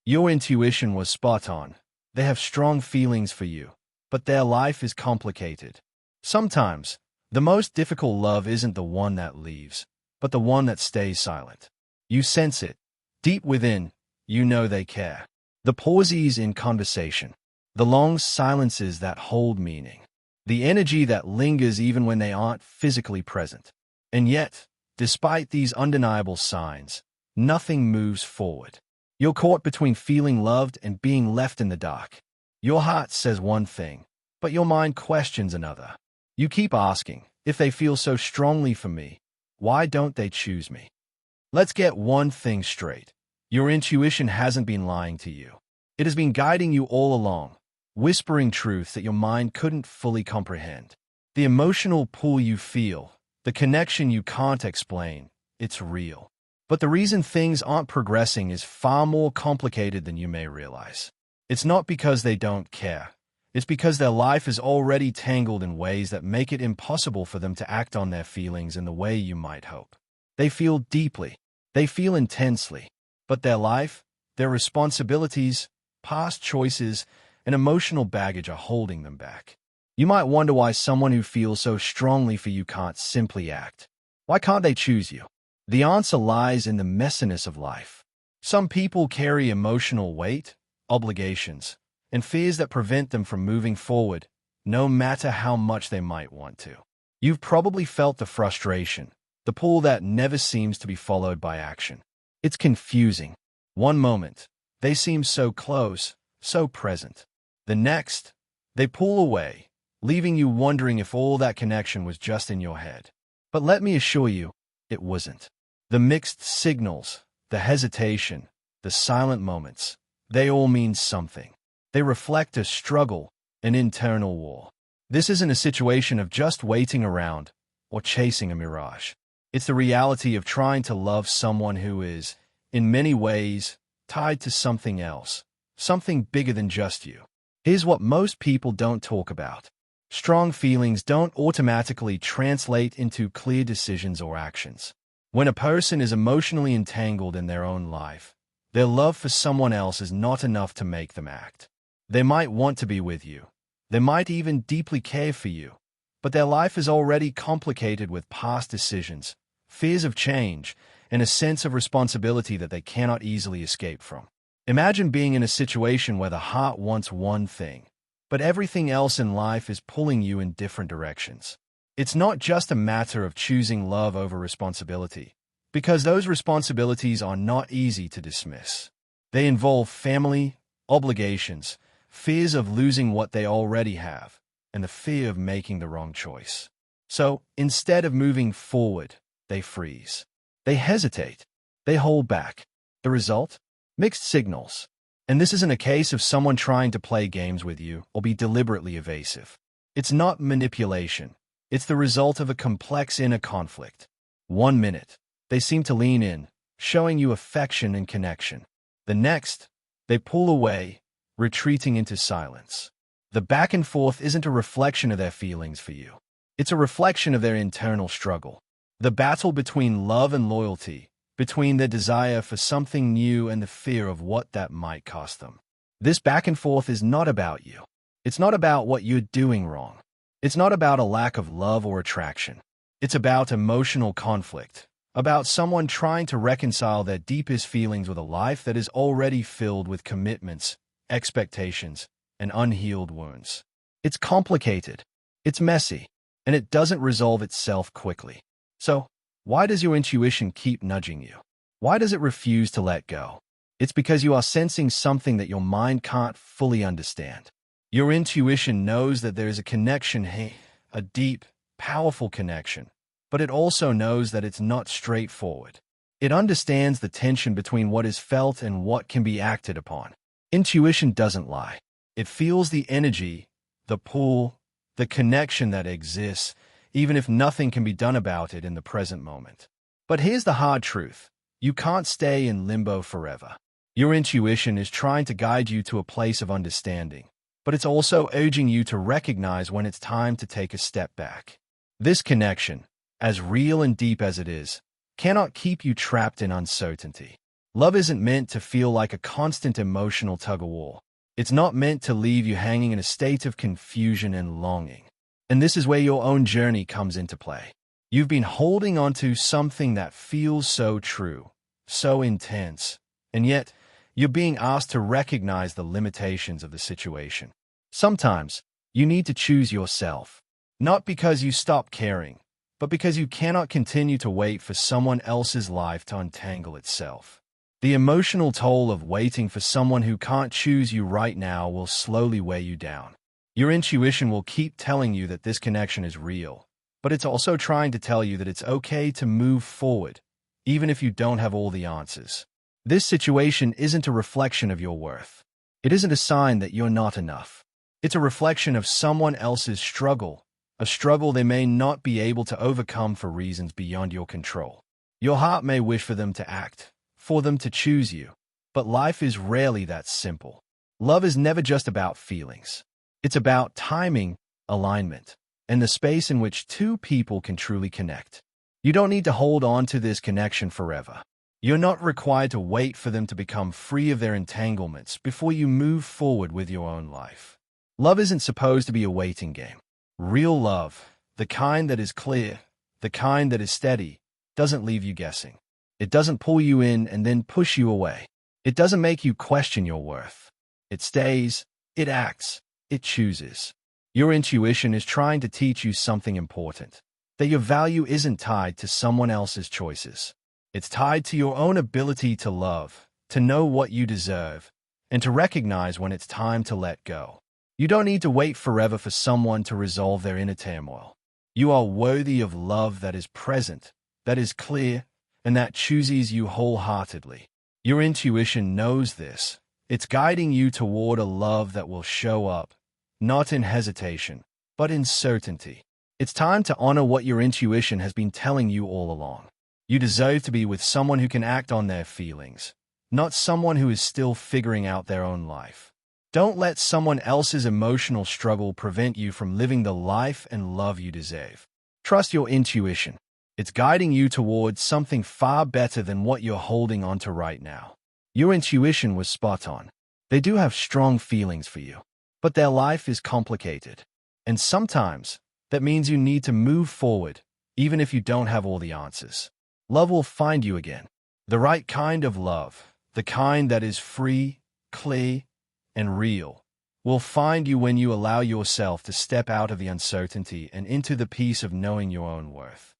Your intuition was spot on. They have strong feelings for you, but their life is complicated. Sometimes, the most difficult love isn't the one that leaves, but the one that stays silent. You sense it. Deep within, you know they care. The pauses in conversation. The long silences that hold meaning. The energy that lingers even when they aren't physically present. And yet, despite these undeniable signs, nothing moves forward. You're caught between feeling loved and being left in the dark. Your heart says one thing, but your mind questions another. You keep asking, if they feel so strongly for me, why don't they choose me? Let's get one thing straight. Your intuition hasn't been lying to you. It has been guiding you all along, whispering truths that your mind couldn't fully comprehend. The emotional pull you feel, the connection you can't explain, it's real. But the reason things aren't progressing is far more complicated than you may realize. It's not because they don't care. It's because their life is already tangled in ways that make it impossible for them to act on their feelings in the way you might hope. They feel deeply. They feel intensely. But their life, their responsibilities, past choices, and emotional baggage are holding them back. You might wonder why someone who feels so strongly for you can't simply act. Why can't they choose you? The answer lies in the messiness of life. Some people carry emotional weight, obligations, and fears that prevent them from moving forward, no matter how much they might want to. You've probably felt the frustration, the pull that never seems to be followed by action. It's confusing. One moment, they seem so close, so present. The next, they pull away, leaving you wondering if all that connection was just in your head. But let me assure you, it wasn't. The mixed signals, the hesitation, the silent moments, they all mean something. They reflect a struggle, an internal war. This isn't a situation of just waiting around or chasing a mirage. It's the reality of trying to love someone who is, in many ways, tied to something else, something bigger than just you. Here's what most people don't talk about. Strong feelings don't automatically translate into clear decisions or actions. When a person is emotionally entangled in their own life, their love for someone else is not enough to make them act. They might want to be with you. They might even deeply care for you. But their life is already complicated with past decisions, fears of change, and a sense of responsibility that they cannot easily escape from. Imagine being in a situation where the heart wants one thing, but everything else in life is pulling you in different directions. It's not just a matter of choosing love over responsibility, because those responsibilities are not easy to dismiss. They involve family, obligations, fears of losing what they already have, and the fear of making the wrong choice. So, instead of moving forward, they freeze. They hesitate. They hold back. The result? Mixed signals. And this isn't a case of someone trying to play games with you or be deliberately evasive. It's not manipulation. It's the result of a complex inner conflict. 1 minute, they seem to lean in, showing you affection and connection. The next, they pull away, retreating into silence. The back and forth isn't a reflection of their feelings for you. It's a reflection of their internal struggle. The battle between love and loyalty, between their desire for something new and the fear of what that might cost them. This back and forth is not about you. It's not about what you're doing wrong. It's not about a lack of love or attraction. It's about emotional conflict, about someone trying to reconcile their deepest feelings with a life that is already filled with commitments, expectations, and unhealed wounds. It's complicated, it's messy, and it doesn't resolve itself quickly. So, why does your intuition keep nudging you? Why does it refuse to let go? It's because you are sensing something that your mind can't fully understand. Your intuition knows that there is a connection, a deep, powerful connection, but it also knows that it's not straightforward. It understands the tension between what is felt and what can be acted upon. Intuition doesn't lie. It feels the energy, the pull, the connection that exists, even if nothing can be done about it in the present moment. But here's the hard truth. You can't stay in limbo forever. Your intuition is trying to guide you to a place of understanding, but it's also urging you to recognize when it's time to take a step back. This connection, as real and deep as it is, cannot keep you trapped in uncertainty. Love isn't meant to feel like a constant emotional tug-of-war. It's not meant to leave you hanging in a state of confusion and longing. And this is where your own journey comes into play. You've been holding on to something that feels so true, so intense, and yet you're being asked to recognize the limitations of the situation. Sometimes you need to choose yourself, not because you stop caring, but because you cannot continue to wait for someone else's life to untangle itself. The emotional toll of waiting for someone who can't choose you right now will slowly weigh you down. Your intuition will keep telling you that this connection is real, but it's also trying to tell you that it's okay to move forward, even if you don't have all the answers. This situation isn't a reflection of your worth. It isn't a sign that you're not enough. It's a reflection of someone else's struggle, a struggle they may not be able to overcome for reasons beyond your control. Your heart may wish for them to act, for them to choose you, but life is rarely that simple. Love is never just about feelings. It's about timing, alignment, and the space in which two people can truly connect. You don't need to hold on to this connection forever. You're not required to wait for them to become free of their entanglements before you move forward with your own life. Love isn't supposed to be a waiting game. Real love, the kind that is clear, the kind that is steady, doesn't leave you guessing. It doesn't pull you in and then push you away. It doesn't make you question your worth. It stays, it acts, it chooses. Your intuition is trying to teach you something important, that your value isn't tied to someone else's choices. It's tied to your own ability to love, to know what you deserve, and to recognize when it's time to let go. You don't need to wait forever for someone to resolve their inner turmoil. You are worthy of love that is present, that is clear, and that chooses you wholeheartedly. Your intuition knows this. It's guiding you toward a love that will show up, not in hesitation, but in certainty. It's time to honor what your intuition has been telling you all along. You deserve to be with someone who can act on their feelings, not someone who is still figuring out their own life. Don't let someone else's emotional struggle prevent you from living the life and love you deserve. Trust your intuition. It's guiding you towards something far better than what you're holding on to right now. Your intuition was spot on. They do have strong feelings for you, but their life is complicated. And sometimes that means you need to move forward, even if you don't have all the answers. Love will find you again. The right kind of love, the kind that is free, clear, and real, will find you when you allow yourself to step out of the uncertainty and into the peace of knowing your own worth.